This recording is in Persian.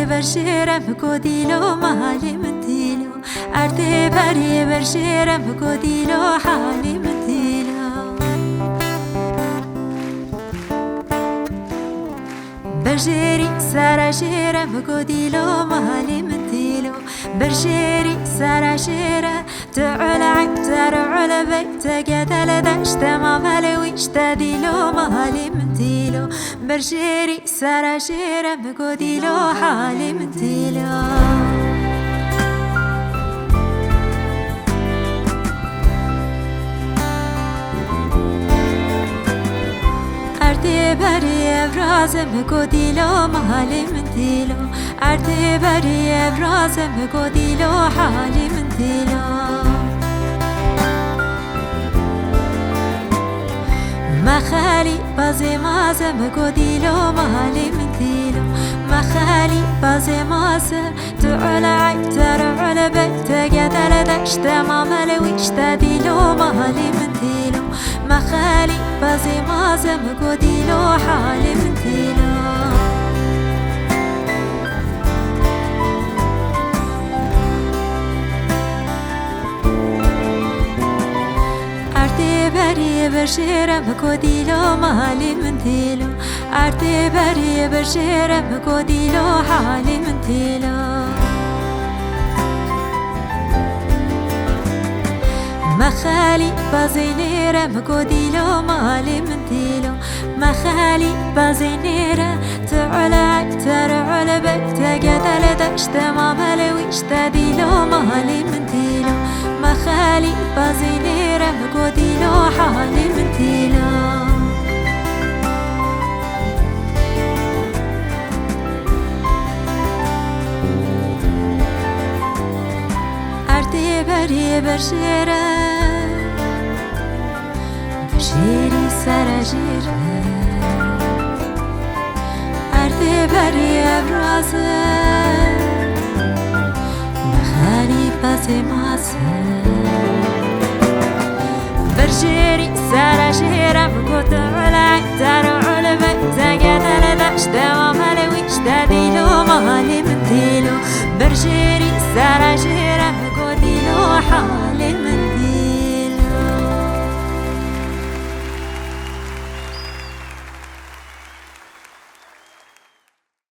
برشيرم كوديلو مالي مديلو أرتي بري برشيرم كوديلو حالي مديلو برشيري سارا شيرم كوديلو مالي مديلو برشيري سارا شيرة تعال عبتر على بيت قتل دشت ما ملويش تديلو مالي مديلو برشيري سارا شيرة بقوديلو حالي مديلو بري برازم بقوديلو مالي مديلو أرتي بري برازم بقوديلو حالي مديلو ما خالي بازي مازم بقوديلو مالي مديلو ما خالي بازي مازم تعال عبتر على بيت قتل دشت ما ملويش تديلو مالي مديلو ما خالي بازي مازم بقوديلو حالي مديلو بري برشيرم كوديلو مالي مديلو أرتي بري برشيرم كوديلو حالي مديلو ما خالي بازينيرة كوديلو مالي مديلو ما خالي بازينيرة تعال عبتر على بيت قتل دشت ما ملويش تديلو مالي مديلو ما خالي بازينيرة كوديلو حالي مديلو أرتي بري برشيرة برشيري سارا جيرة أرتي بري برازة مخالي بازي مازة برشيري سارا جيرة بقوت على دارو على بيت قتل دشت وملويش تديلو مالي مديلو برشيري سارا جيرة بقوديلو حالي